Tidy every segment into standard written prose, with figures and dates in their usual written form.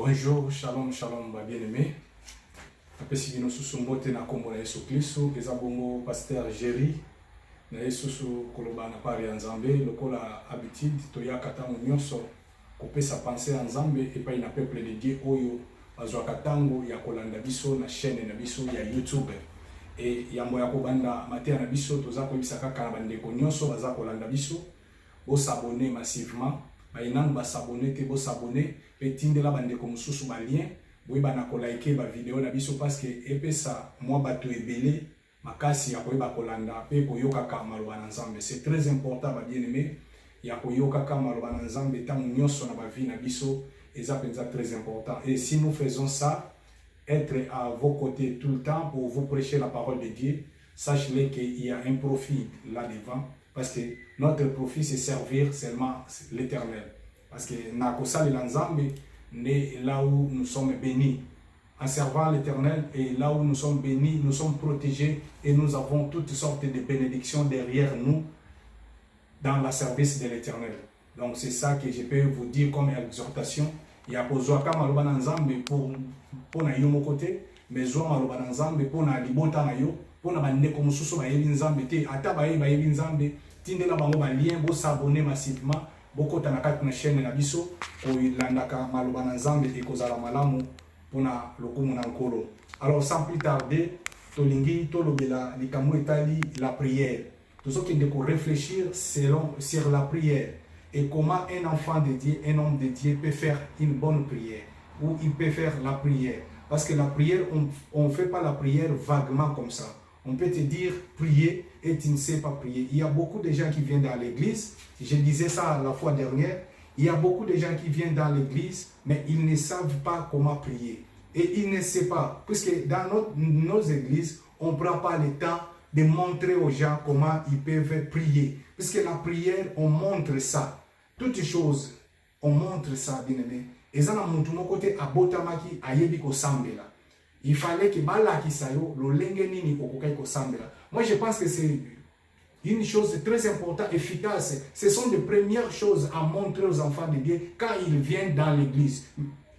Bonjour, shalom, shalom, bien-aimés. Apesi bino susu mbote na kombo na Yesu Kristo, eza bongo pasteur Jerry na Yesu koloba na pari ya Nzambe lokola habitude toyaka tango nyonso kopesa pensée ya Nzambe epai na peuple de Dieu oyo bazwaka tango ya kolanda biso na chaîne na biso ya YouTube. Et yambo ya kobanda mateya na biso toza koyebisa kaka na bandeko nyonso baza kolanda biso bo s'abonner massivement. Bainang ba s'abonner te bo s'abonner pe tindela bandeko mususu ba lien boyeba na ko liker ba vidéo na biso parce que epesa moi bato ebele makasi ya koyeba kolanda pe koyoka ka maloba na Nzambe. C'est très important ba bien-aimé ya koyoka ka maloba na Nzambe tango nyonso na ba vie na biso eza penza très important. Et si nous faisons ça, être à vos côtés tout le temps pour vous prêcher la parole de Dieu, sachez qu'il y a un profit là-devant. Parce que notre profit, c'est servir seulement l'Éternel. Parce que Nakosa le Nzambe est là où nous sommes bénis. En servant l'Éternel, et là où nous sommes bénis, nous sommes protégés et nous avons toutes sortes de bénédictions derrière nous dans le service de l'Éternel. Donc c'est ça que je peux vous dire comme exhortation. Il y a besoin de Nzambe pour na yo côté, mais besoin de Nzambe pour na libota na yo. Pour na bande comme susu ba yebi Nzambe te ata ba yebi Nzambe tindela bango ba lien bo s'abonner massivement boko ta na kati na chaîne na biso ko ilandaka maloba na Nzambe e kozala malamu pona lokumu na nkolo. Alors sans plus tarder tolingi tolobela likambo etali la prière. Tout qui de réfléchir sur la prière et comment un enfant de Dieu, un homme de Dieu peut faire une bonne prière ou il peut faire la prière. Parce que la prière, on ne fait pas la prière vaguement comme ça. On peut te dire prier et tu ne sais pas prier. Il y a beaucoup de gens qui viennent dans l'église. Je disais ça la fois dernière. Il y a beaucoup de gens qui viennent dans l'église, mais ils ne savent pas comment prier. Et ils ne savent pas. Puisque dans nos églises, on ne prend pas le temps de montrer aux gens comment ils peuvent prier. Puisque la prière, on montre ça. Toutes choses, on montre ça, bien aimé. Et ça, mon côté, à Botamaki, à Yebiko Sambela. Il fallait que Bala Kisayo, le Lengenini, Okoko Sambela. Moi, je pense que c'est une chose très importante, efficace. Ce sont les premières choses à montrer aux enfants de Dieu quand ils viennent dans l'église.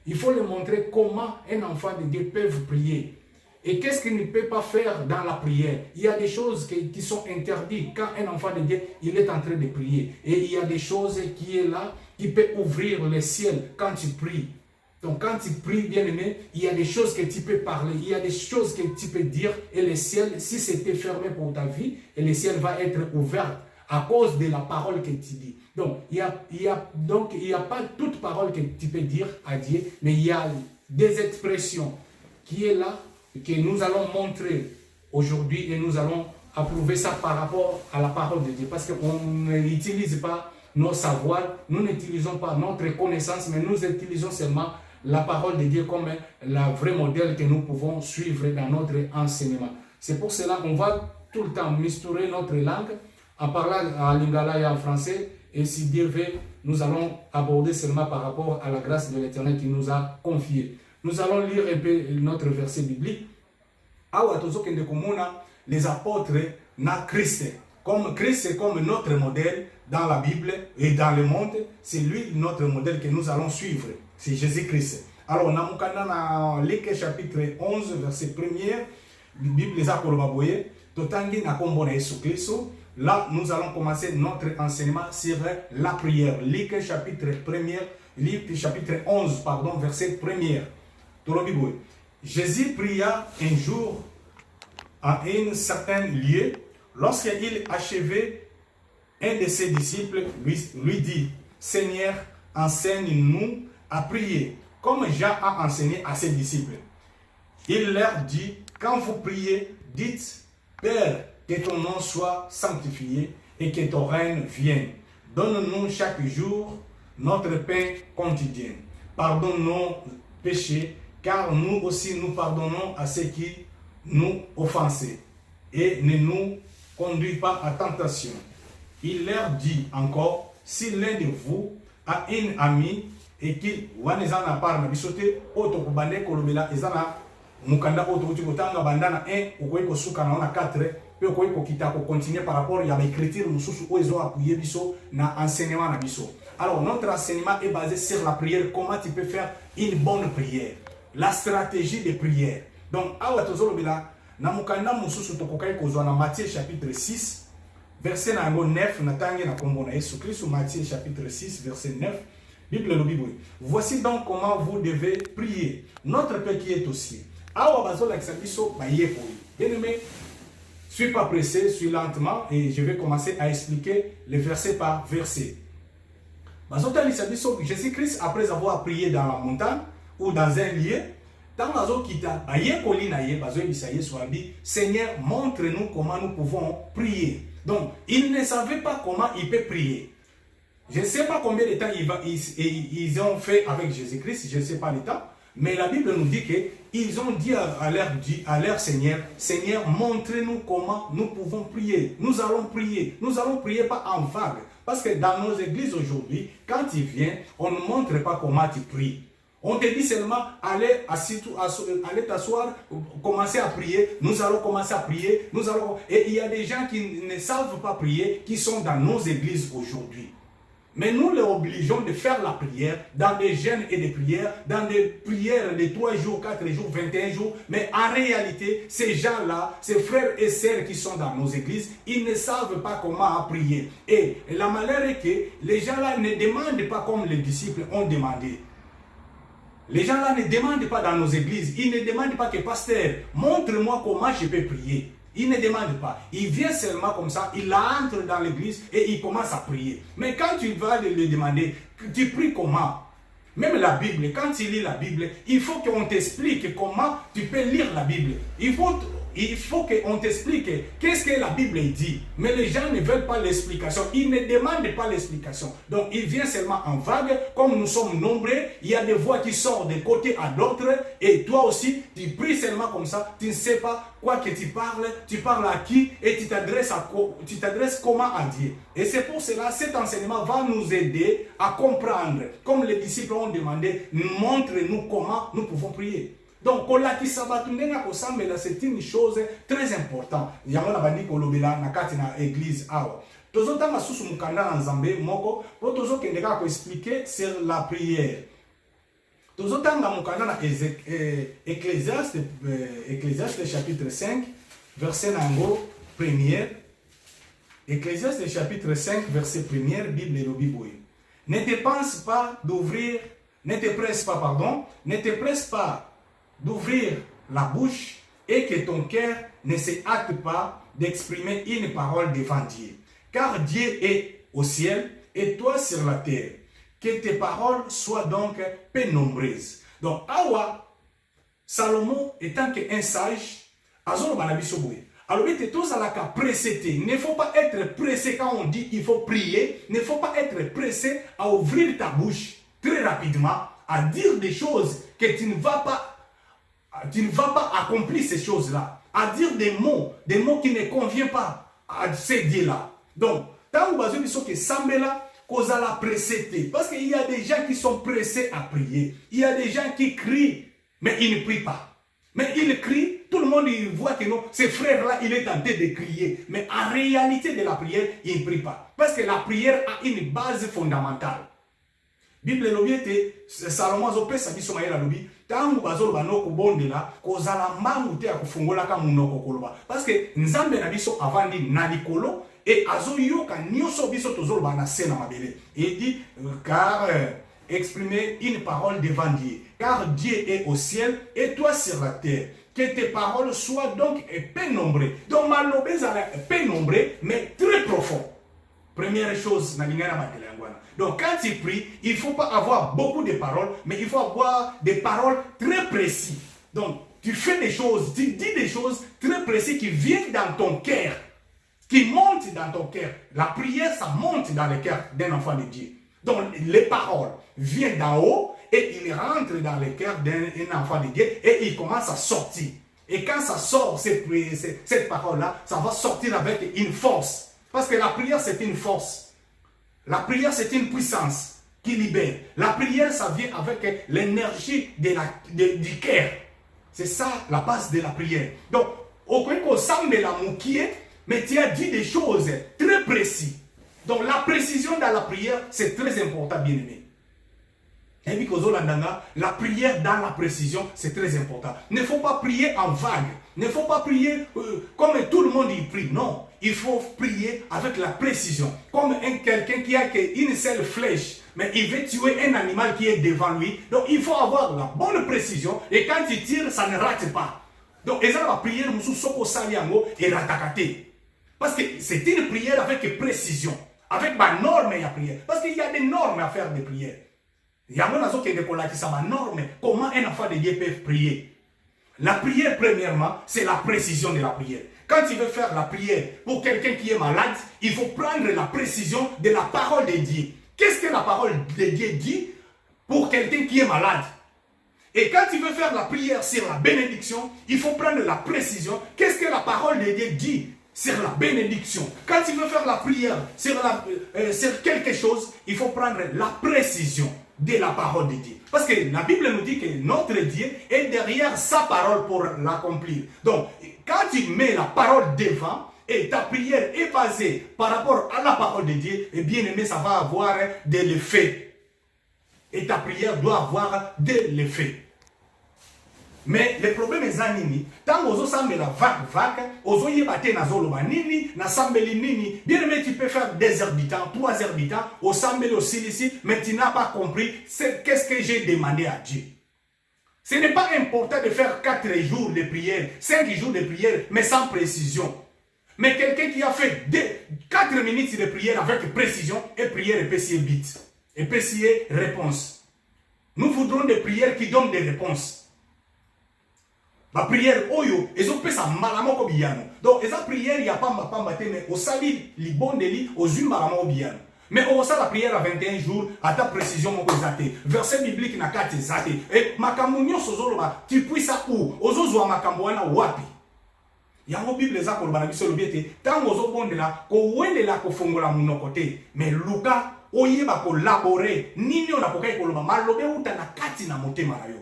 Il faut leur montrer comment un enfant de Dieu peut prier. Et qu'est-ce qu'il ne peut pas faire dans la prière? Il y a des choses qui sont interdites quand un enfant de Dieu il est en train de prier. Et il y a des choses qui est là, qui peut ouvrir le ciel quand tu pries. Donc quand tu pries, bien aimé, il y a des choses que tu peux parler, il y a des choses que tu peux dire. Et le ciel, si c'était fermé pour ta vie, et le ciel va être ouvert à cause de la parole que tu dis. Donc il y a pas toute parole que tu peux dire à Dieu, mais il y a des expressions qui est là, que nous allons montrer aujourd'hui et nous allons approuver ça par rapport à la parole de Dieu. Parce qu'on n'utilise pas nos savoirs, nous n'utilisons pas notre connaissance, mais nous utilisons seulement la parole de Dieu comme la vraie modèle que nous pouvons suivre dans notre enseignement. C'est pour cela qu'on va tout le temps misturer notre langue en parlant en lingala et en français. Et si Dieu veut, nous allons aborder seulement par rapport à la grâce de l'Éternel qui nous a confié. Nous allons lire un peu notre verset biblique. Les apôtres na Christ. Comme Christ est comme notre modèle dans la Bible et dans le monde, c'est lui notre modèle que nous allons suivre. C'est Jésus-Christ. Alors, dans Luc chapitre 11, verset 1er, la Bible est à Kolobaboye, Totangi na kombo na Yesu Kristo. Là, nous allons commencer notre enseignement sur la prière. Luc chapitre 11, pardon, verset 1er. Jésus pria un jour à un certain lieu. Lorsqu'il achevait, un de ses disciples lui dit, Seigneur, enseigne-nous à prier, comme Jean a enseigné à ses disciples. Il leur dit, quand vous priez, dites, Père, que ton nom soit sanctifié et que ton règne vienne. Donne-nous chaque jour notre pain quotidien. Pardonne nos péchés, car nous aussi nous pardonnons à ceux qui nous offensent. Et ne nous conduis pas à tentation. Il leur dit encore, si l'un de vous a une amie et qu'il wanezana par na bisote auto kubande kolobela ezana mukanda auto kuti kotanga bandana 1 okoyi kosuka na 4 pe ko kita ko continuer par rapport à l'écriture mususu o ils ont appuyé biso na enseignement na biso. Alors notre enseignement est basé sur la prière, comment tu peux faire une bonne prière, la stratégie de prière. Donc awa tozolo bila na mukanda mususu tokokai kozwa na Matthieu chapitre 6 verset na 9 na tangi na kombo na Yesu Christ. Matthieu chapitre 6 verset 9. Bible le Bible. Voici donc comment vous devez prier. Notre Père qui est aux cieux. Awa bazola kisabiso bayeko. Bien-aimé, suis pas pressé, suis lentement et je vais commencer à expliquer les versets par verset. Bazota kisabiso Jésus-Christ après avoir prié dans la montagne ou dans un lieu, dans la zone kita bayeko lina ye bazo bisaye swabi, Seigneur, montre-nous comment nous pouvons prier. Donc, il ne savait pas comment il peut prier. Je ne sais pas combien de temps ils ont fait avec Jésus-Christ, je ne sais pas le temps, mais la Bible nous dit qu'ils ont dit à leur Seigneur, Seigneur, montrez-nous comment nous pouvons prier. Nous allons prier pas en vague. Parce que dans nos églises aujourd'hui, quand tu viens, on ne montre pas comment tu pries. On te dit seulement, allez t'asseoir, commencer à prier, nous allons commencer à prier, Et il y a des gens qui ne savent pas prier, qui sont dans nos églises aujourd'hui. Mais nous les obligeons de faire la prière dans des jeûnes et des prières, dans des prières de 3 jours, 4 jours, 21 jours. Mais en réalité, ces gens-là, ces frères et sœurs qui sont dans nos églises, ils ne savent pas comment prier. Et la malheur est que les gens-là ne demandent pas comme les disciples ont demandé. Les gens-là ne demandent pas dans nos églises, ils ne demandent pas que pasteur, montre-moi comment je peux prier. Il ne demande pas. Il vient seulement comme ça, il entre dans l'église et il commence à prier. Mais quand tu vas lui demander, tu pries comment? Même la Bible, quand tu lis la Bible, il faut qu'on t'explique comment tu peux lire la Bible. Il faut qu'on t'explique qu'est-ce que la Bible dit. Mais les gens ne veulent pas l'explication. Ils ne demandent pas l'explication. Donc, il vient seulement en vague. Comme nous sommes nombreux, il y a des voix qui sortent de côté à d'autres. Et toi aussi, tu pries seulement comme ça. Tu ne sais pas quoi que tu parles à qui et tu t'adresses comment à Dieu. Et c'est pour cela, cet enseignement va nous aider à comprendre. Comme les disciples ont demandé, montre-nous comment nous pouvons prier. Donc, c'est une chose très importante. Il y a une église. Tozotanga susu mukanda na Nzambe moko, po tozo kendeka ko expliquer sur la prière. Tozotanga mukanda na Ecclésiaste chapitre 5 verset nango première. Ecclésiaste chapitre 5 verset première, Bible et Bible. Ne te presse pas d'ouvrir la bouche et que ton cœur ne se hâte pas d'exprimer une parole devant Dieu. Car Dieu est au ciel et toi sur la terre. Que tes paroles soient donc peu nombreuses. Donc, Awa, Salomon étant qu'un sage, Azolo Banabisoboué. Alors, il ne faut pas être pressé quand on dit il faut prier. Il ne faut pas être pressé à ouvrir ta bouche très rapidement, à dire des choses que tu ne vas pas accomplir ces choses-là, à dire des mots qui ne conviennent pas à ces dieux-là. Donc, tant que Sambela, Kozala pressé, parce qu'il y a des gens qui sont pressés à prier. Il y a des gens qui crient, mais ils ne prient pas. Mais ils crient, tout le monde il voit que non, ces frères-là, il est tenté de crier. Mais en réalité de la prière, il ne prie pas. Parce que la prière a une base fondamentale. Bible lobi ete Salomon azopesa biso mayela lobi tangu bazolo banoko bondela kozala mbangu te akufungola ka munoko koloba parce que nzambe na biso avandi na likolo et azoyoka nyoso biso tozolo bana sena mabele et dit car exprimer une parole devant Dieu car Dieu est au ciel et toi sur la terre. Que tes paroles soient donc peu nombreuses. Donc malobé zala peu nombreux mais très profond. Première chose, donc quand tu pries, il ne faut pas avoir beaucoup de paroles, mais il faut avoir des paroles très précises. Donc tu fais des choses, tu dis des choses très précises qui viennent dans ton cœur, qui montent dans ton cœur. La prière, ça monte dans le cœur d'un enfant de Dieu. Donc les paroles viennent d'en haut et ils rentrent dans le cœur d'un enfant de Dieu et ils commencent à sortir. Et quand ça sort, cette parole-là, ça va sortir avec une force. Parce que la prière, c'est une force. La prière, c'est une puissance qui libère. La prière, ça vient avec l'énergie du cœur. C'est ça la base de la prière. Donc, au point qu'on semble la moukier, Mais tu as dit des choses très précises. Donc la précision dans la prière, c'est très important, bien-aimé. Et puis, la prière dans la précision, c'est très important. Il ne faut pas prier en vague. Il ne faut pas prier comme tout le monde y prie. Non, il faut prier avec la précision. Comme quelqu'un qui a une seule flèche, mais il veut tuer un animal qui est devant lui. Donc, il faut avoir la bonne précision. Et quand il tire, ça ne rate pas. Donc, et ça va prier et ratakate. Parce que c'est une prière avec précision. Avec ma norme et la prière. Parce qu'il y a des normes à faire des prières. Il y a des gens qui ont norme. Comment un enfant de Dieu peut prier? La prière, premièrement, c'est la précision de la prière. Quand tu veux faire la prière pour quelqu'un qui est malade, il faut prendre la précision de la parole de Dieu. Qu'est-ce que la parole de Dieu dit pour quelqu'un qui est malade? Et quand tu veux faire la prière sur la bénédiction, il faut prendre la précision. Qu'est-ce que la parole de Dieu dit sur la bénédiction? Quand tu veux faire la prière sur quelque chose, il faut prendre la précision de la parole de Dieu. Parce que la Bible nous dit que notre Dieu est derrière sa parole pour l'accomplir. Donc, quand tu mets la parole devant et ta prière est basée par rapport à la parole de Dieu, et bien aimé, ça va avoir de l'effet. Et ta prière doit avoir de l'effet. Mais le problème est nini. Tant que vous avez la vague, vous avez la nini, na sambeli nini. Bien aimé, tu peux faire 2 heures du temps, 3 heures du temps, au sambeli aussi ici, mais tu n'as pas compris qu'est-ce que j'ai demandé à Dieu. Ce n'est pas important de faire 4 jours de prière, 5 jours de prière, mais sans précision. Mais quelqu'un qui a fait 4 minutes de prière avec précision, et prière et pécier vite. Et pécier réponse. Nous voudrons des prières qui donnent des réponses. La prière, oyo, ils ont fait ça malamoko biyano. Donc, les prières, il n'y a pas mais au sali, li bon deli, aux une malamoko biyano. Mais au la prière à 21 jours, à ta précision, mon zate. Verset biblique na kate zate. Et makamunyo sozoloba, tu puis ça où? Ozozo makamboana wapi. Yango Bible za kolobana biso lobiete, tango ozo bondela, ko wendela ko fongola munokote. Mais Luka, oyeba ko labore, nini ona kokai koloba, malobe uta na kati na motema na yo.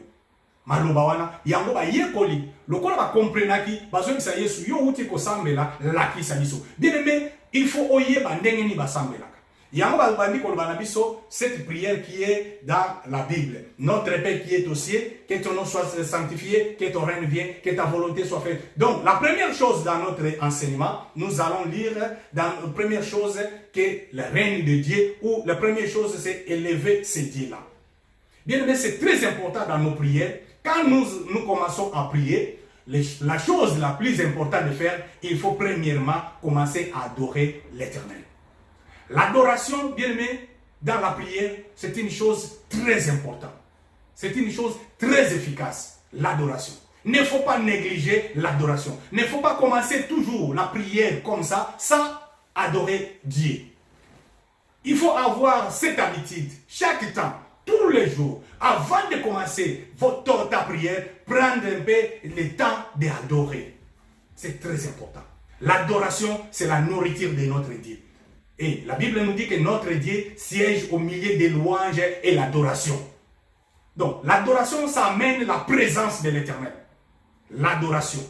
Maloba wana yango ba yekoli lokola ba comprenaki bazobisa Yesu yo uti ko sambela lakisa biso. Bien aimé, il faut oyeba ndenge ni ba sambelaka. Yango ba bandi ko na biso cette prière qui est dans la Bible. Notre Père qui est aux cieux, que ton nom soit sanctifié, que ton règne vienne, que ta volonté soit faite. Donc la première chose dans notre enseignement, nous allons lire dans la première chose que le règne de Dieu, ou la première chose c'est élever ce Dieu-là. Bien aimé, c'est très important dans nos prières. Quand nous commençons à prier, la chose la plus importante de faire, il faut premièrement commencer à adorer l'Éternel. L'adoration, bien aimé, dans la prière, c'est une chose très importante. C'est une chose très efficace, l'adoration. Il ne faut pas négliger l'adoration. Il ne faut pas commencer toujours la prière comme ça, sans adorer Dieu. Il faut avoir cette habitude, chaque temps, tous les jours, avant de commencer ta prière, prendre un peu le temps d'adorer. C'est très important. L'adoration, c'est la nourriture de notre Dieu. Et la Bible nous dit que notre Dieu siège au milieu des louanges et l'adoration. Donc, l'adoration, ça amène la présence de l'Éternel. L'adoration.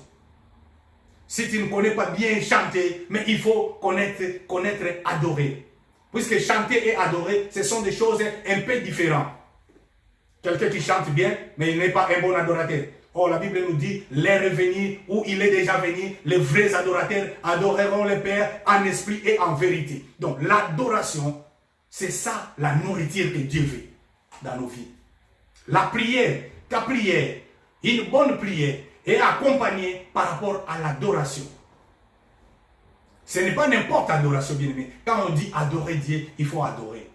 Si tu ne connais pas bien chanter, mais il faut connaître adorer. Puisque chanter et adorer, ce sont des choses un peu différentes. Quelqu'un qui chante bien, mais il n'est pas un bon adorateur. Or, la Bible nous dit, l'heure est venue, où il est déjà venu, les vrais adorateurs adoreront le Père en esprit et en vérité. Donc, l'adoration, c'est ça la nourriture que Dieu veut dans nos vies. La prière, ta prière, une bonne prière, est accompagnée par rapport à l'adoration. Ce n'est pas n'importe adoration, bien aimé. Quand on dit adorer Dieu, il faut adorer.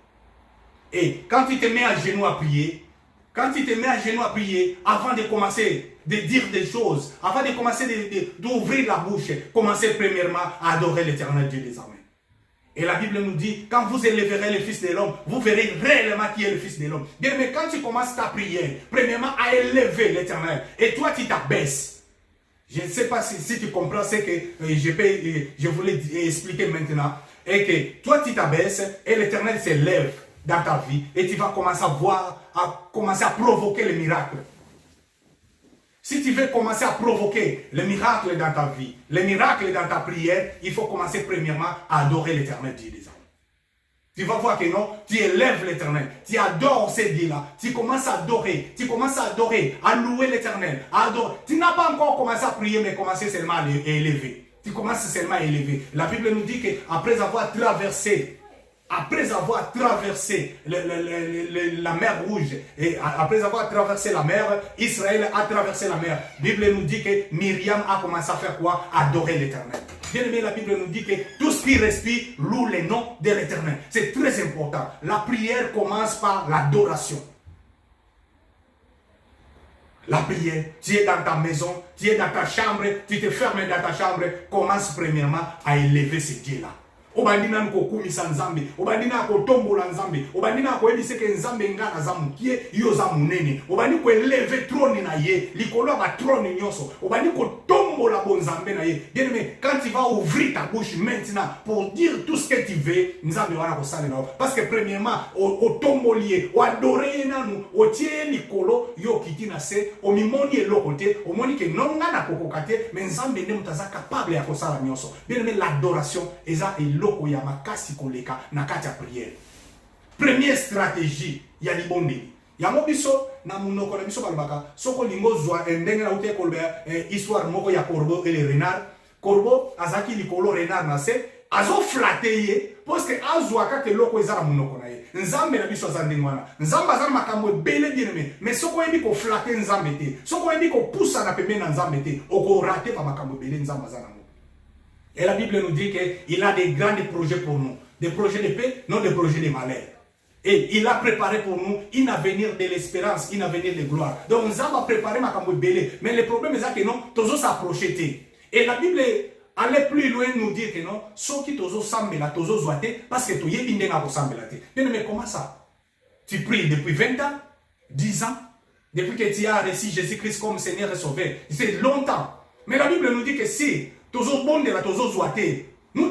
Et quand tu te mets à genoux à prier, avant de commencer de dire des choses, avant de commencer d'ouvrir la bouche, commencez premièrement à adorer l'Éternel Dieu des armées. Et la Bible nous dit, quand vous élèverez le Fils de l'homme, vous verrez réellement qui est le Fils de l'homme. Bien, mais quand tu commences ta prière, premièrement à élever l'Éternel, et toi tu t'abaisses. Je ne sais pas si tu comprends ce que je voulais expliquer maintenant. Et que toi tu t'abaisses et l'Éternel s'élève dans ta vie et tu vas commencer à voir, à commencer à provoquer les miracles. Si tu veux commencer à provoquer le miracle dans ta vie, le miracle dans ta prière, il faut commencer premièrement à adorer l'Éternel Dieu des armées. Tu vas voir que non, tu élèves l'Éternel, tu adores ces dieux-là, tu commences à adorer, à louer l'Éternel, à adorer. Tu n'as pas encore commencé à prier, mais commencer seulement à élever. Tu commences seulement à élever. La Bible nous dit qu'après avoir traversé la mer Rouge, et après avoir traversé la mer, Israël a traversé la mer. La Bible nous dit que Myriam a commencé à faire quoi? Adorer l'Éternel. Bien aimé, la Bible nous dit que tout ce qui respire loue le nom de l'Éternel. C'est très important. La prière commence par l'adoration. La prière, tu es dans ta maison, tu es dans ta chambre, tu te fermes dans ta chambre, commence premièrement à élever ce Dieu-là. Obandina ko kumisa nzambe, obandina ko tombola nzambe, obandina ko ebise ke nzambe ngana za mukie yo za munene, obandi ko eleve trône na ye, likolo ba trône nyonso, obandi ko tombola bon nzambe na ye. Bien aimé, quand tu vas ouvrir ta bouche maintenant pour dire tout ce que tu veux, nzambe wana ko sala na. Parce que premièrement, au tombolier, o adorer nanu, o tie likolo yo kitina se, o mimoni elokote, o moni ke nonga na kokokate, mais nzambe ne mutaza capable ya ko sala nyonso. Bien aimé, l'adoration eza ya makasi koleka na kati ya prière. Première stratégie ya libondeli. Yango biso na munoko na biso balbaka soko lingo zwa ndenge na ute kolbe histoire moko ya corbeau et le renard. Corbeau azaki likolo renard na se azo flatter parce que azwaka ke loko ezala munoko na ye. Nzambe na biso azande ngwana. Nzambe azala makambo ebele bien-aimé. Mais soko yebi ko flatter nzambe te. Soko yebi ko poussa na pembe na nzambe te. Oko rater pa makambo ebele nzambe azala. Et la Bible nous dit qu'il a des grands projets pour nous. Des projets de paix, non des projets de malheur. Et il a préparé pour nous un avenir de l'espérance, un avenir de gloire. Donc nous avons préparé ma belé. Mais le problème c'est que non, tous s'approcher. Et la Bible allait plus loin nous dire que non, ceux qui tous semblent là, tous zoité, parce que tu y es bindé à ressemble là. Mais comment ça? Tu pries depuis 20 ans, 10 ans, depuis que tu as reçu Jésus-Christ comme Seigneur et Sauveur. C'est longtemps. Mais la Bible nous dit que si nous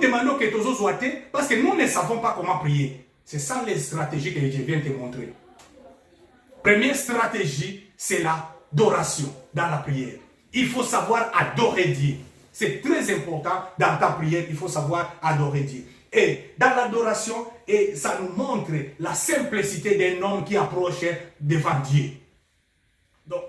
demandons que tous zoité parce que nous ne savons pas comment prier. C'est ça les stratégies que je viens de te montrer. Première stratégie, c'est l'adoration dans la prière. Il faut savoir adorer Dieu. C'est très important dans ta prière, il faut savoir adorer Dieu. Et dans l'adoration, et ça nous montre la simplicité d'un homme qui approche devant Dieu. Donc,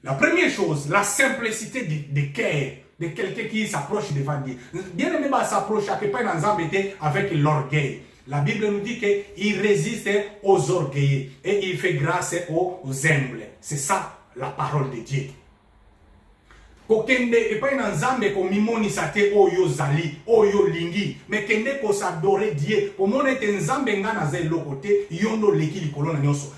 la première chose, la simplicité de cœur de quelqu'un qui s'approche devant Dieu. Bien aimé, s'approche à quelqu'un dans embêté avec l'orgueil. La Bible nous dit qu'il résiste aux orgueilleux et il fait grâce aux humbles. C'est ça la parole de Dieu. Kokende et pas dans Zambé comme mimoni sate oyo zali oyo lingi mais kende ko s'adorer Dieu pour mon être Zambé ngana zelo côté yondo leki likolo na nyonso.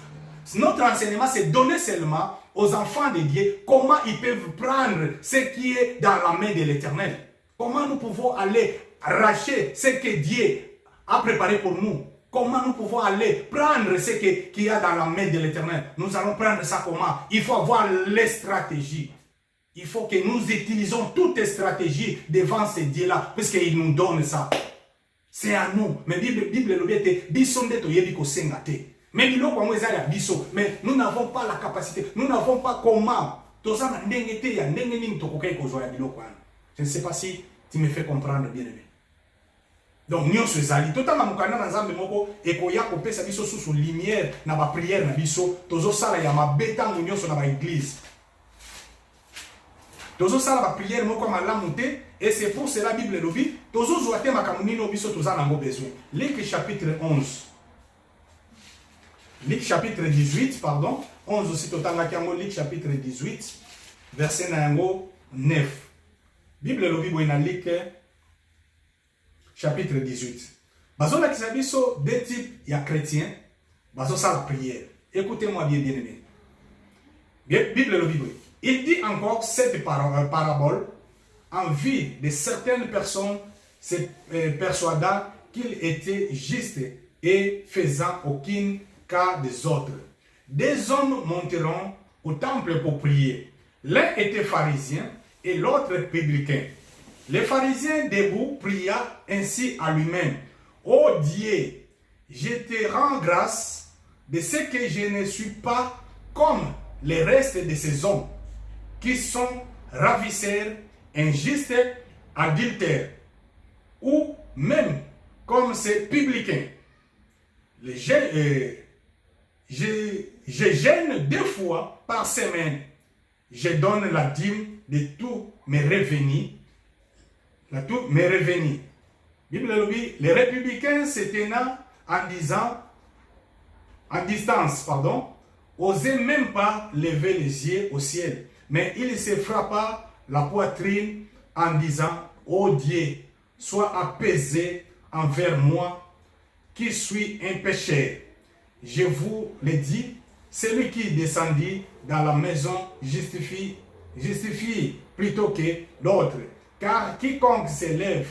Notre enseignement c'est donner seulement aux enfants de Dieu comment ils peuvent prendre ce qui est dans la main de l'Éternel. Comment nous pouvons aller arracher ce que Dieu a préparé pour nous. Comment nous pouvons aller prendre ce qu'il y a dans la main de l'Éternel. Nous allons prendre ça comment? Il faut avoir les stratégies. Il faut que nous utilisons toutes les stratégies devant ce Dieu-là, puisqu'il nous donne ça. C'est à nous. Mais Bible le bisonde to yebi ko sengate. Mais mais nous n'avons pas la capacité. Nous n'avons pas comment. Je ne sais pas si tu me fais comprendre bien aimé. Donc nous sommes allés totalement mukana na nzambe moko ekoya kopesa biso sous lumière na ba prière na biso tozo sala ya mabeta nyonso na ba église. Tozo sala ba prière moko malamu te et c'est pour cela la Bible lobi tozo zoate makamuni no biso toza nango besoin. Luc chapitre 11. Luc chapitre 18 pardon, 11 aussi totanga kiango Luc chapitre 18 verset nango 9. Bible lobi boina Luc chapitre 18. Bazo la kisabiso deux types ya chrétiens. Bazo ça la prière. Écoutez-moi bien aimé. Bien Bible le Bible. Il dit encore cette parabole en vue de certaines personnes se persuadant qu'il était juste et faisant aucun cas des autres. Des hommes monteront au temple pour prier. L'un était pharisien et l'autre publicain. Le pharisien debout pria ainsi à lui-même. Ô Dieu, je te rends grâce de ce que je ne suis pas comme les restes de ces hommes, qui sont ravisseurs, injustes, adultères, ou même comme ces publicains. Je gêne 2 fois par semaine. Je donne la dîme de tous mes revenus. Bible le dit, les républicains se tenaient en distance, osaient même pas lever les yeux au ciel. Mais il se frappa la poitrine en disant, ô Dieu, sois apaisé envers moi, qui suis un pécheur. Je vous le dis, celui qui descendit dans la maison justifie plutôt que l'autre. Car quiconque s'élève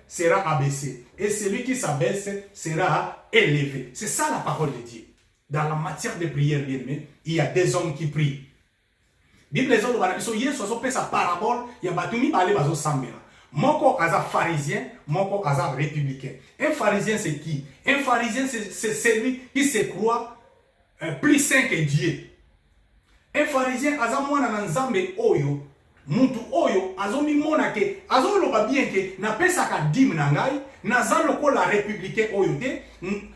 sera abaissé. Et celui qui s'abaisse sera élevé. C'est ça la parole de Dieu. Dans la matière de prière, bien aimé, il y a des hommes qui prient. Bible les hommes de sa parabole, il y a batumi balé bazo sambela. Moko aza pharisien, moko aza républicain. Un pharisien c'est qui? Un pharisien c'est celui qui se croit plus saint que Dieu. Un pharisien aza mwana na nzambe oyo, muntu oyo azomi mona ke azoloba bien ke na pesa ka dim na ngai, naza lokola républicain oyo te.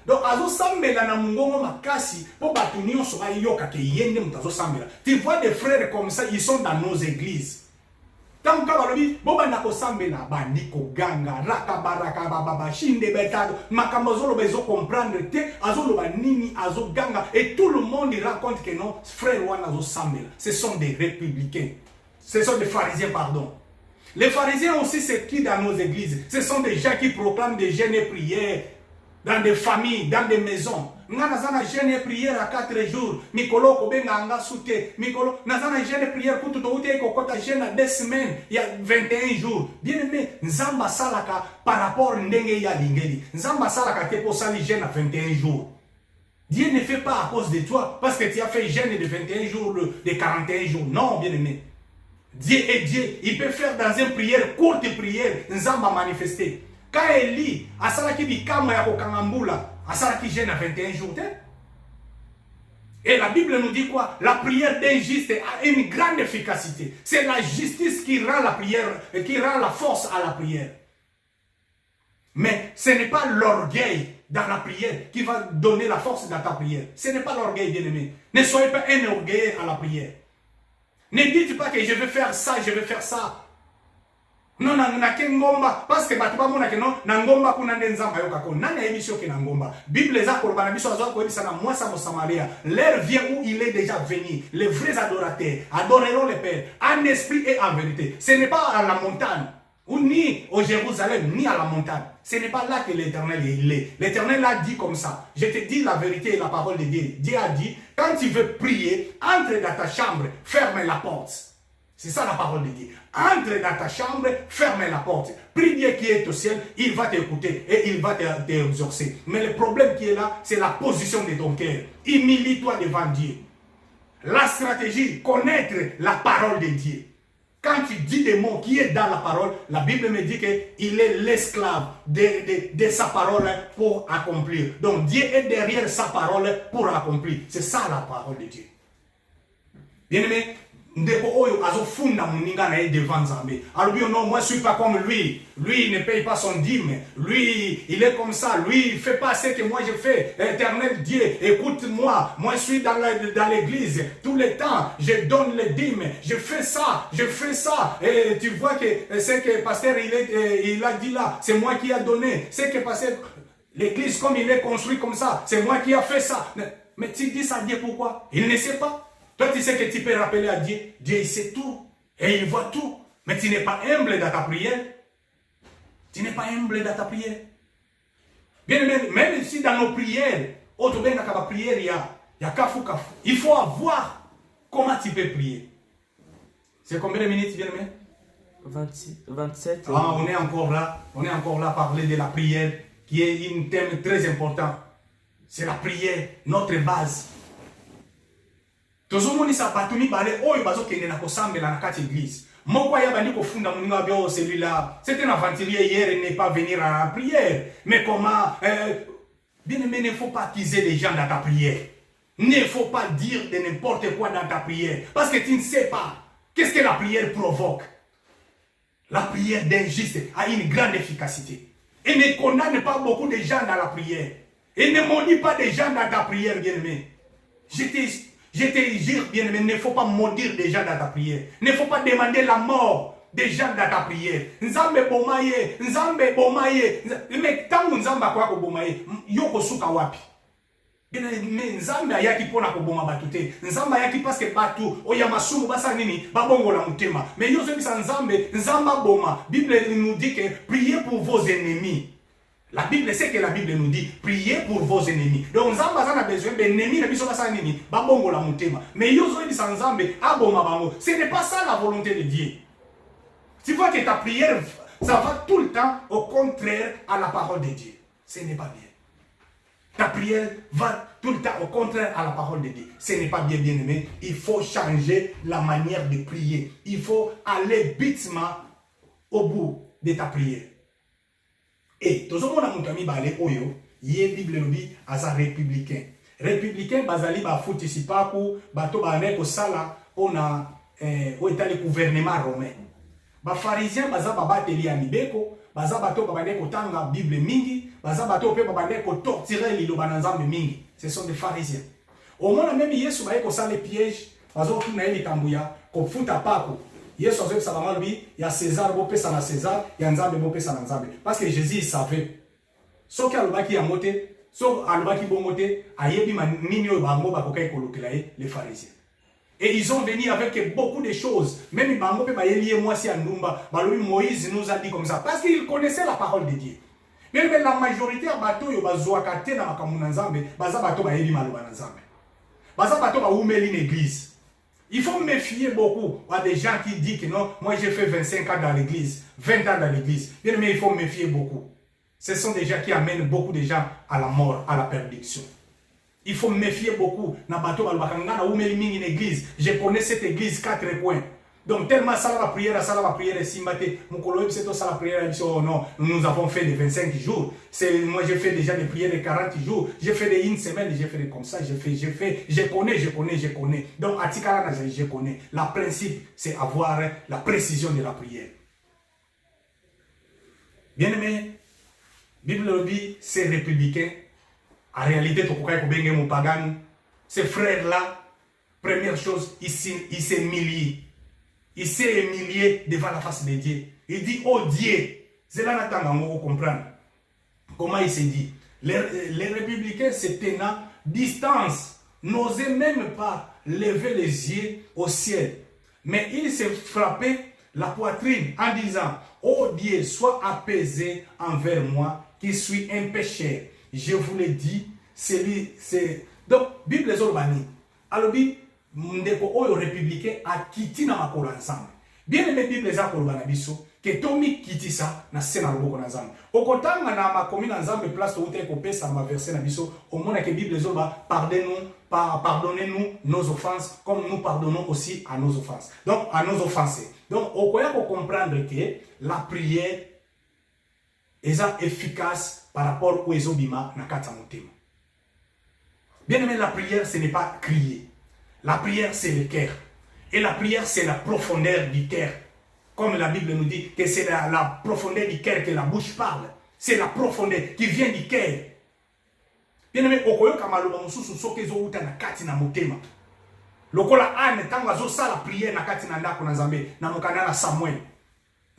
Donc azo sambela na mungongo makasi po batu nyonso ba yoka ke yende mutu azo sambela. Tu vois des frères comme ça, ils sont dans nos églises. Tant que balobi boba na ko sambela bandi ko ganga raka baraka baba shinde betado makambo bezo comprendre te azoloba nini azo ganga et tout le monde raconte que non frère wana azo sambela. Ce sont des républicains. Ce sont des pharisiens, pardon. Les pharisiens aussi, c'est qui dans nos églises? Ce sont des gens qui proclament des jeûnes et prières dans des familles, dans des maisons. Nazana jeûne et prière à 4 jours. Mikolo kobenga anga soute. Mikolo nazana jeûne et prière pour tout outé kokota jeûne à 2 semaines. Il y a 21 jours. Bien aimé, nzamba salaka par rapport ndenge ya lingeli. Nzamba salaka te pour sali jeûne à 21 jours. Dieu ne fait pas à cause de toi parce que tu as fait jeûne de 21 jours, de 41 jours. Non, bien aimé. Dieu est Dieu, il peut faire dans une prière, courte prière, nzamba manifester. Quand Eli, asalaki bikama ya kokangambula, asalaki jeûne à 21 jours. Et la Bible nous dit quoi? La prière d'un juste a une grande efficacité. C'est la justice qui rend la prière, qui rend la force à la prière. Mais ce n'est pas l'orgueil dans la prière qui va donner la force dans ta prière. Ce n'est pas l'orgueil, bien-aimé. Ne soyez pas un orgueil à la prière. Ne dites pas que je vais faire ça, je vais faire ça. Non, ngomba parce que batuba mona ke non ngomba kuna nzamba yoka ko nana émission ke ngomba. Bible za ko bana biso azo ko ebisa na mwasa mo Samaria. L'heure vient où il est déjà venu. Les vrais adorateurs adoreront le Père en esprit et en vérité. Ce n'est pas à la montagne ou ni au Jérusalem ni à la montagne. Ce n'est pas là que l'Éternel est. L'Éternel a dit comme ça. Je te dis la vérité et la parole de Dieu. Dieu a dit, quand tu veux prier, entre dans ta chambre, ferme la porte. C'est ça la parole de Dieu. Entre dans ta chambre, ferme la porte. Prie Dieu qui est au ciel, il va t'écouter et il va t'exaucer. Mais le problème qui est là, c'est la position de ton cœur. Humilie-toi devant Dieu. La stratégie, connaître la parole de Dieu. Quand tu dis des mots qui est dans la parole, la Bible me dit qu'il est l'esclave de sa parole pour accomplir. Donc Dieu est derrière sa parole pour accomplir. C'est ça la parole de Dieu. Bien-aimé, ndeko oyo azofunda muninga na devant Nzambe. Alors non, moi je suis pas comme lui. Lui il ne paye pas son dîme. Lui il est comme ça. Lui il fait pas ce que moi je fais. Éternel Dieu, écoute-moi. Moi je suis dans l'église tout le temps. Je donne les dîmes. Je fais ça. Et tu vois que ce que pasteur il a dit là, c'est moi qui a donné. Ce que pasteur l'église comme il est construit comme ça, c'est moi qui a fait ça. Mais tu dis ça à Dieu pourquoi? Il ne sait pas. Toi, tu sais que tu peux rappeler à Dieu. Dieu, il sait tout. Et il voit tout. Mais tu n'es pas humble dans ta prière. Tu n'es pas humble dans ta prière. Bien, même si dans nos prières, il y a kafou. Il faut avoir comment tu peux prier. C'est combien de minutes, bien aimé? 27. Ah, on est encore là. On est encore là à parler de la prière, qui est un thème très important. C'est la prière, notre base. Tozomoni sa batuni bale oyo bazokende na kosambela na kati église. Moko ya bandi kofunda muninga bio celui-là. C'était un aventurier hier, il n'est pas venir à la prière. Mais comment bien aimé, il ne faut pas attiser les gens dans ta prière. Ne faut pas dire de n'importe quoi dans ta prière. Parce que tu ne sais pas. Qu'est-ce que la prière provoque? La prière d'un juste a une grande efficacité. Et ne condamne pas beaucoup de gens dans la prière. Et ne maudit pas des gens dans ta prière, bien-aimé. Je te jure, bien-aimé, il ne faut pas maudire des gens dans ta prière. Il ne faut pas demander la mort des gens dans ta prière. Nzambe bomaye, nzambe bomaye. Mais tant que nzambe akwa ko bomaye, yoko suka wapi. Mais nzambe ayaki pona ko boma batute. Nzambe ayaki parce que batu oyamasumu basa nini babongo la mutema. Mais yozo bisa nzambe, nzamba boma. Bible nous dit que priez pour vos ennemis. La Bible, c'est que la Bible nous dit, priez pour vos ennemis. Donc, Nzamba a besoin d'ennemis, mais ce n'est pas ça la volonté de Dieu. Tu vois que ta prière, ça va tout le temps au contraire à la parole de Dieu. Ce n'est pas bien. Ta prière va tout le temps au contraire à la parole de Dieu. Ce n'est pas bien, bien aimé. Il faut changer la manière de prier. Il faut aller bitement au bout de ta prière. Et tout le monde a montré balé oyo, yé Bible lobi asa républicain. Républicain bazali ba foutisi pa ku bato ba ne ko sala ona o etali gouvernement romain. Ba pharisien baza ba bateli ya mibeko, baza bato ba ne ko tanga Bible mingi, baza bato pe ba ne ko torturer liloba na nzambe mingi. Ce sont des pharisiens. Au moins même Yesu ba ko sala piège, bazo tuna eli kambuya ko futa pako. Yesu a dit que il y a César, il y a César, il y a Nzambe, il y a Nzambe. Parce que Jésus il savait. Sauf qu'il y a le qui a monté, sauf qu'il y a qui a monté, les pharisiens. Et ils ont venu avec beaucoup de choses. Même Moïse nous a dit comme ça. Parce qu'ils connaissaient la parole de Dieu. Mais la majorité a bateau yo bazoakate na makamuna Nzambe, baza bato ba yebi maloba na Nzambe. Baza bato ba umeli l'église. Il faut méfier beaucoup à des gens qui disent que non, moi j'ai fait 25 ans dans l'église, 20 ans dans l'église. Bien mais il faut méfier beaucoup. Ce sont des gens qui amènent beaucoup de gens à la mort, à la perdition. Il faut méfier beaucoup. Je connais cette église 4 points. Donc tellement ça la prière, simbate. Oh non, nous avons fait des 25 jours. Moi j'ai fait déjà des prières de 40 jours. J'ai fait des 1 semaine, j'ai fait des comme ça, je connais. Donc atikala je connais. Le principe c'est avoir la précision de la prière. Bien aimé, Bible dit c'est républicain. En réalité, ces frères-là, première chose, ils s'est humilié. Il s'est humilié devant la face de Dieu. Il dit, oh Dieu, c'est là que nous comprendre. Comment il s'est dit? Les républicains se tenant distance, n'osaient même pas lever les yeux au ciel. Mais il s'est frappé la poitrine en disant, oh Dieu, sois apaisé envers moi, qui suis un pécheur. Je vous l'ai dit, c'est... Donc, Bible les Orbani. Alors, ndeko oyo républicain a quitté na makolo ensemble. Bien aimé Bible les Orbani biso, que Tommy quitte ça na sena loboko na nzambe. Okotanga na makomi na nzambe place to ute ko pesa ma verset na biso, au monde que Bible les Orba pardonnez-nous nos offenses comme nous pardonnons aussi à nos offenses. Donc à nos offensés. Donc okoya ko comprendre que la prière est efficace par rapport aux ezobima na kata motema. Bien aimé, la prière ce n'est pas crier. La prière c'est le cœur. Et la prière c'est la profondeur du cœur. Comme la Bible nous dit que c'est la profondeur du cœur que la bouche parle. C'est la profondeur qui vient du cœur. Bien aimé, okoyoka maloba mususu soke zo uta na kati na motema. Lokola ane tango azo sala prière na kati na ndako na Nzambe na mokanda na Samuel.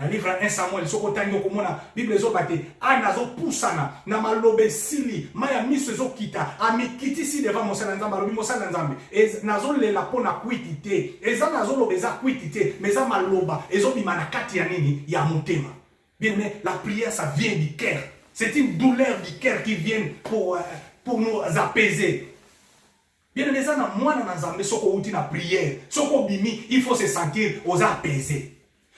Na livre 1 Samuel, soko tangi okomona Bible ezo bate ana zo pusana na malobe sili maya miso ezo kita amikiti si devant mosala Nzambe alobi mosala Nzambe nazo lela pona kwitite eza nazo lobeza kwitite meza maloba ezo bima na kati ya nini ya motema. Bien mais la prière ça vient du cœur. C'est une douleur du cœur qui vient pour nous apaiser. Bien mais ça na mwana na Nzambe soko uti na prière soko bimi il faut se sentir aux apaisés.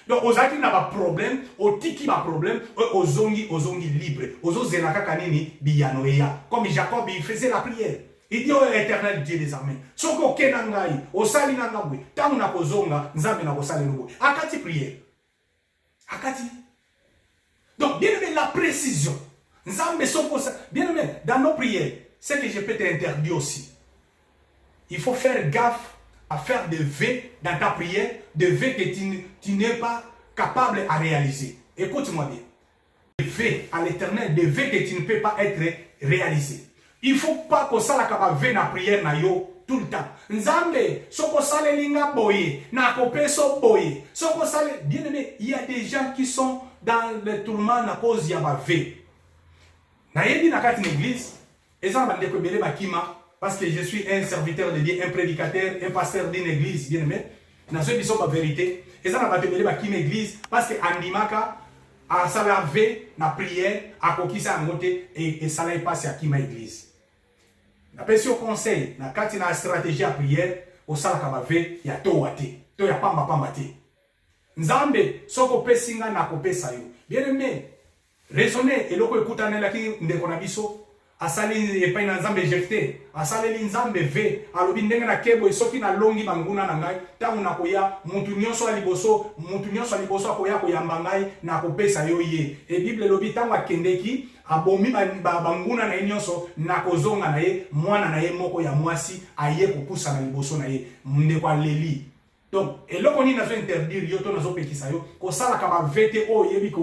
Donc, aux gens qui n'ont pas de problème, aux tiki pas problème, aux zongi libre, aux autres zelaka kanini biyanoya. Comme Jacob, il faisait la prière. Il dit, oh éternel Dieu des armées, soko kenangai, au sali nangabwe, tant na kozonga, nzambe na kosali nubo. Akati prière. Akati. Donc, bien aimé, la précision. Nzambe soko, bien aimé, dans nos prières, c'est que je peux t'interdire aussi. il faut faire gaffe à faire des vœux dans ta prière, des vœux que tu n'es pas capable à réaliser. Écoute-moi bien. Des vœux à l'éternel, des vœux que tu ne peux pas être réalisé. Il ne faut pas que ça la vœux dans la prière na yo tout le temps. Nzambe, soko sale linga boye, na kopeso boye. Soko sale, bien aimé, il y a des gens qui sont dans le tourment à cause de la vœux. Na yebi na kati l'église, et ça bande ko belé bakima parce que je suis un serviteur de Dieu, un prédicateur, un pasteur d'une église, bien aimé. Na ce biso ba vérité, et ça na bande belé bakima église parce que andimaka a salave na prière a kokisa ngote et ça là passe à kima église. Na pesi au conseil, na kati na stratégie à prière, au sala kabave ya to wate, to ya pamba pamba te. Nzambe soko pesinga na kopesa yo. Bien aimé, raisonner et loko ekutana laki ndeko na biso asali epai na Nzambe jefte, asali Nzambe ve, alobi ndenge na kebo soki na longi banguna na ngai, tangu na koya mutu nyonso aliboso akoya koyamba ngai na kopesa yo ye. Et Bible lobi tangu akendeki abomi banguna na nyonso na kozonga na ye mwana na ye moko ya mwasi aye kopusa na liboso na ye ndeko aleli. Donc, eloko ni nazo interdire yo to nazo pekisa yo ko sala ka ba vete o yebi ko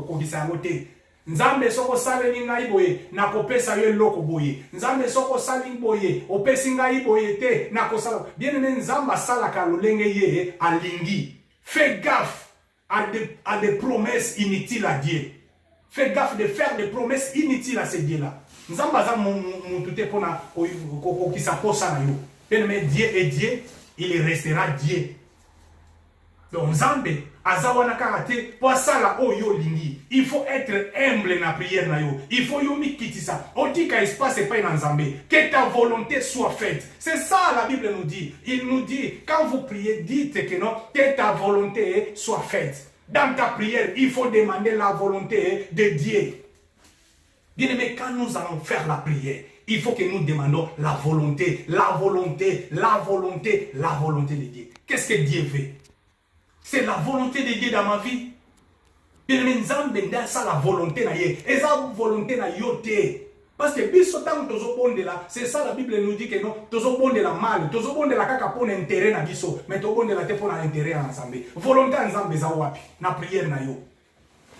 kokisa yango te. Nzambe soko sale ni ngai boye na kopesa yo eloko boye. Nzambe soko sali boye opesi ngai boye te na kosala. Bien aimé, Nzamba sala ka lolenge ye alingi. Fais gaffe à des promesses inutiles à Dieu. Fais gaffe de faire des promesses inutiles à ce Dieu-là. Nzamba za mutute pona kokisa posa na yo. Bien aimé, Dieu est Dieu, il restera Dieu. Donc Nzambe azawana karate pour ça là oyo lingi. Il faut être humble dans la prière na yo. Il faut yo mikitisa. On dit qu'il se passe pas dans Nzambe. Que ta volonté soit faite. C'est ça la Bible nous dit. Il nous dit quand vous priez, dites que non, que ta volonté soit faite. Dans ta prière, il faut demander la volonté de Dieu. Bien aimé, quand nous allons faire la prière, il faut que nous demandons la volonté, la volonté, la volonté, la volonté de Dieu. Qu'est-ce que Dieu veut? C'est la volonté de Dieu dans ma vie. Bien aimé, Nzambe nda ça la volonté na ye. Et ça volonté na yote. Parce que biso tant tozo bonde là, c'est ça la Bible nous dit que non, tozo bonde la mal, tozo bonde la kaka pour intérêt na biso, mais tozo bonde la te pour intérêt en Nzambe. Volonté en Nzambe za wapi? Na prière na yo.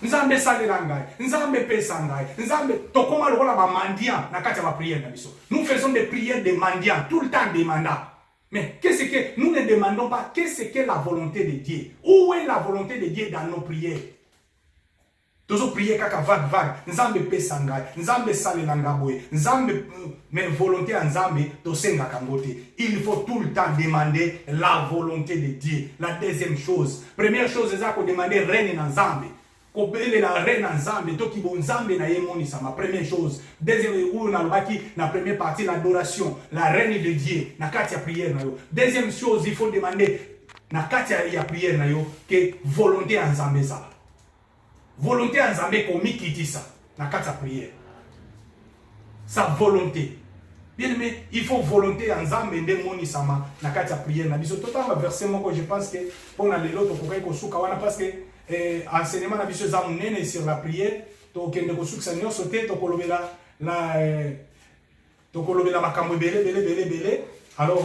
Nzambe salela ngai, Nzambe pesa ngai, Nzambe tokoma lokola ba mendiant na kati ya ba prière na biso. Nous faisons des prières de mendiants, tout le temps des mandats. Mais qu'est-ce que nous ne demandons pas? Qu'est-ce que la volonté de Dieu? Où est la volonté de Dieu dans nos prières? Toujours prier kaka vague. Nzambe pesa ngai, Nzambe salela ngaboye, Nzambe mais volonté en Nzambe to senga kangote. Il faut tout le temps demander la volonté de Dieu. La deuxième chose, première chose c'est ça qu'on demander règne en Nzambe. Kobele la reine en Nzambe to ki bon Nzambe na yemoni ça ma première chose. Deuxième ou na lobaki na première partie l'adoration, la reine de Dieu na kati ya prière na yo. Deuxième chose, il faut demander na kati ya prière na yo que volonté en Nzambe ça. Volonté en Nzambe komi kiti ça na kati ya prière. Sa volonté. Bien aimé, il faut volonté en Nzambe ndemoni sama na kati ya prière na biso. Total verset moko je pense que pour na lelo to kokai ko suka wana parce que enseignement na biso za munene sur la prière to kende ko suka nyonso te to kolobela makambo belé. Alors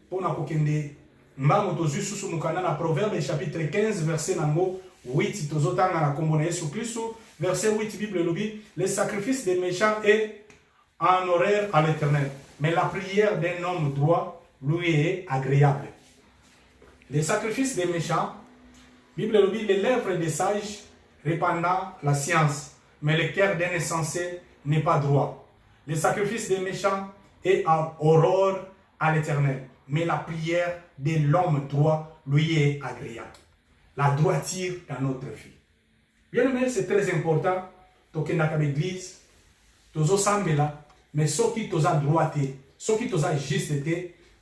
pour na ko kende mbango to zusu mukana na Proverbe chapitre 15 verset nango 8 tozotanga na kombo na Yesu Kristo verset 8 Bible lobi le sacrifice des méchants est en horaire à l'Éternel, mais la prière d'un homme droit lui est agréable. Les sacrifices des méchants, Bible nous dit, les lèvres des sages répandant la science, mais le cœur d'un insensé n'est pas droit. Les sacrifices des méchants est en horreur à l'Éternel, mais la prière de l'homme droit lui est agréable. La droiture dans notre vie. Bien aimé, c'est très important. Tokenda ka l'église, tozo sambela. Mais ceux qui toza droité, ceux qui toza juste,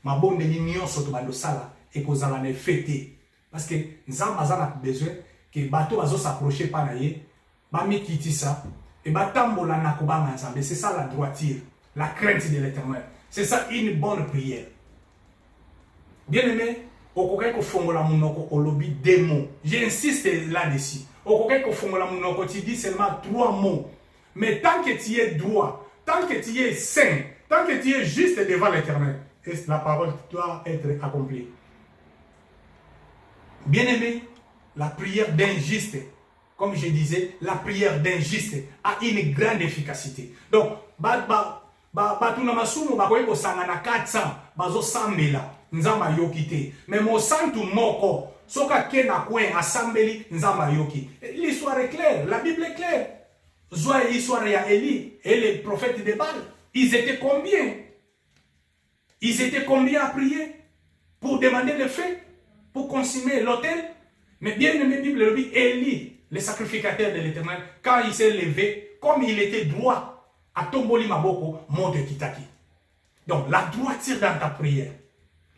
ma bonne union soto balo sala et qu'on a fêté. Parce que nous avons besoin que les bateaux s'approchent pas naïe, ba mi kiti ça et ba tambola na koba ensemble. C'est ça la droiture, la crainte de l'Éternel. C'est ça une bonne prière. Bien aimé, au kokai ko fongola munoko olobi deux mots. J'insiste là-dessus. Au kokai ko fongola munoko tu dis seulement 3 mots. Mais tant que tu es droit, tant que tu es saint, tant que tu es juste devant l'Éternel, et la parole doit être accomplie. Bien-aimé, la prière d'un juste, comme je disais, la prière d'un juste a une grande efficacité. Donc, batu na masumu bakoki kosangana 400 bazosambela nzamba yoki te, mais mosantu moko soka ke na kwen asambeli nzamba yoki. L'histoire est claire, la Bible est claire. Zoa l'histoire ya Élie et les prophètes de Baal, ils étaient combien? Ils étaient combien à prier pour demander le feu, pour consumer l'autel? Mais bien aimé, Bible le dit, Élie, le sacrificateur de l'Éternel, quand il s'est levé, comme il était droit, à Tomboli Maboko, monte Kitaki. Donc, la droiture dans ta prière,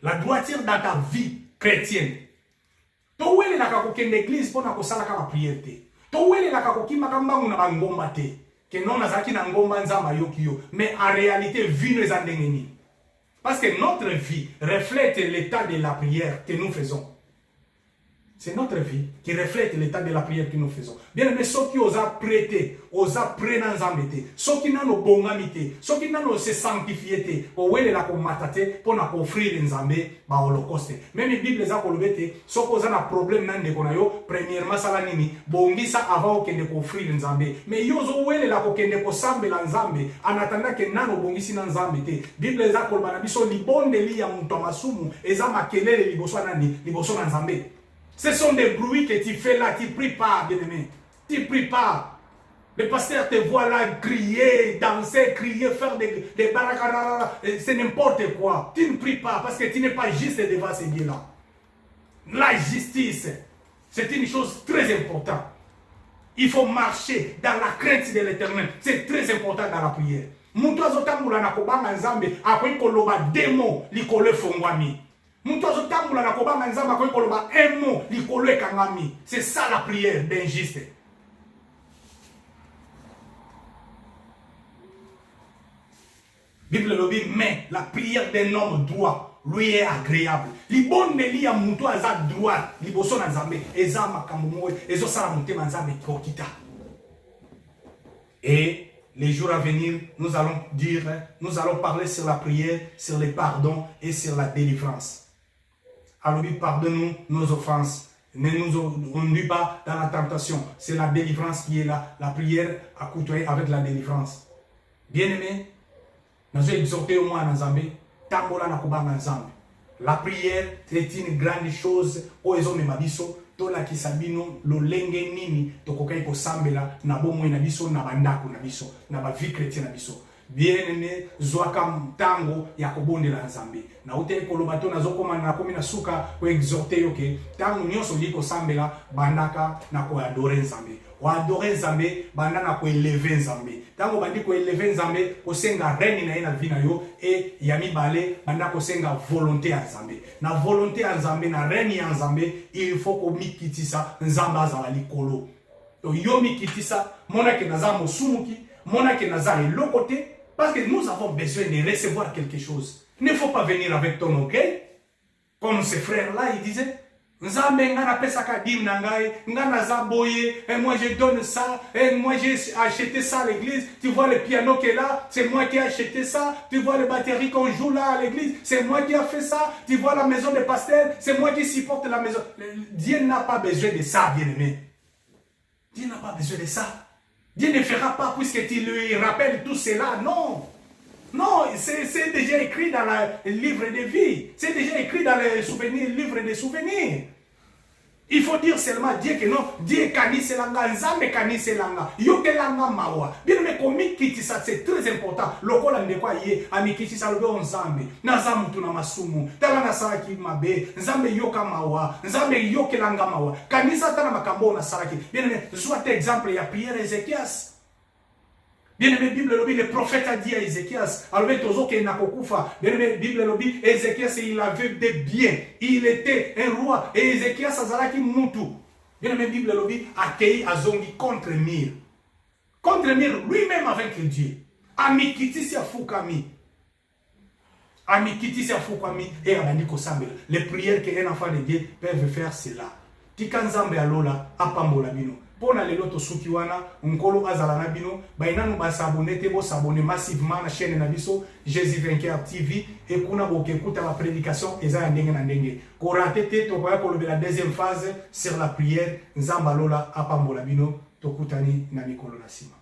la droiture dans ta vie chrétienne. To wele la kako kende église pour na kosala ka prière te. To wele la kako kimaka mbangu na bangomba te. Que non nazaki na ngomba nzamba yoki yo. Mais en réalité, vie nous a ndengeni. Parce que notre vie reflète l'état de la prière que nous faisons. C'est notre vie qui reflète l'état de la prière que nous faisons. Bien aimé, ceux qui osent prêter, osent prendre nzambete, ceux qui n'ont bongamité, ceux qui n'ont se sanctifié, ou wele la komatate pour na offrir nzambe ba holocauste. Même la Bible za kolobete, ceux qui ont un problème nan de konayo, premièrement sala nini, bongisa avant que de offrir nzambe. Mais yo zo wele la ko kende ko sambe la nzambe, en attendant que nano bongisi na nzambe te. Bible za kolobana biso libonde li ya muto masumu, eza makelele liboso nani, liboso na nzambe. Ce sont des bruits que tu fais là, tu ne pries pas, bien-aimé. Tu ne pries pas. Le pasteur te voit là crier, danser, crier, faire des barakarara. C'est n'importe quoi. Tu ne pries pas parce que tu n'es pas juste devant ces dieux-là. La justice, c'est une chose très importante. Il faut marcher dans la crainte de l'Éternel. C'est très important dans la prière. Mutozo tambula na kobanga nzambe akoyi koloba demo likolo fongwami. C'est ça la prière d'un juste. Bible le dit, mais la prière d'un homme droit lui est agréable. Li bonne li ya muto aza droit, li boso na nzambe, eza makambo mo, ezo sala motema nzambe kokita. Et les jours à venir, nous allons parler sur la prière, sur les pardons et sur la délivrance. Alors, pardonne-nous nos offenses. Ne nous conduis pas dans la tentation. C'est la délivrance qui est là. La prière à côtoyer avec la délivrance. Bien-aimé, nous avons exhorté au moins à Nzambe. Tambola na kubanga Nzambe. La prière est une grande chose. Oezo memabiso. Tola kisabino lo lenge nini. Tokokai ko sambela. Na bomo na biso. Na bandako na biso. Na ba vie chrétienne na biso. Bien-aimé, zoaka tango ya kobonde la Nzambe. Na ute kolobato na zokoma na komi na suka ko exhorter yoke. Tango nyonso liko sambela bandaka na ko adorer Nzambe. Wa adorer Nzambe banda na ko élever Nzambe. Tango bandi ko élever Nzambe ko senga reni na ina vina yo et yami bale banda ko senga volonté ya Nzambe. Na volonté ya Nzambe na reni ya Nzambe, il faut ko mikitisa Nzamba za likolo. To yo mikitisa mona ke naza mosumuki, mona ke naza elokote. Parce que nous avons besoin de recevoir quelque chose. Il ne faut pas venir avec ton orgueil. Comme ces frères-là, ils disaient, et moi je donne ça, et moi j'ai acheté ça à l'église. Tu vois le piano qui est là, c'est moi qui ai acheté ça. Tu vois les batteries qu'on joue là à l'église, c'est moi qui ai fait ça. Tu vois la maison de pasteur, c'est moi qui supporte la maison. Dieu n'a pas besoin de ça, bien-aimé. Dieu n'a pas besoin de ça. Dieu ne fera pas puisque tu lui rappelles tout cela. Non. Non, c'est déjà écrit dans le livre de vie. C'est déjà écrit dans le livre des souvenirs. Il faut dire seulement Dieu que non. Dieu kanise langa, nzambe kanise langa. Yoke langa mawa. Bien mais komi kitisa, c'est très important. Loko la ndekwa ye, ami kitisa lobe on nzambe. Nazamu tu na masumu. Tala na saraki mabe. Nzambe yoka mawa. Nzambe yoke langa mawa. Kanisa tana makambo na saraki. Bien mais, soit exemple ya prière Ézéchias. Bien aimé, Bible lobby, le prophète a dit à Ézéchias, alors tozo ke nakokufa. Bien aimé, Bible lobby, Ézéchias il avait des biens, il était un roi et Ézéchias azalaki mutu. Bien aimé, Bible lobby accueilli azongi contre Mir lui-même avec Dieu. Amikitisi afukami. Amikitisi afukami et abandi kosambela. Les prières qu'un enfant de Dieu peuvent faire cela. Tikanzambe alola apambola bino. pona lelo to suki wana nkolo azala na bino bainanu ba s'abonner te bo s'abonner massivement na chaîne na biso Jésus Vainqueur TV et kuna boke kuta la prédication eza ya ndenge na ndenge ko raté te to ko la deuxième phase sur la prière nzamba lola apambola bino to kutani na mikolo na sima.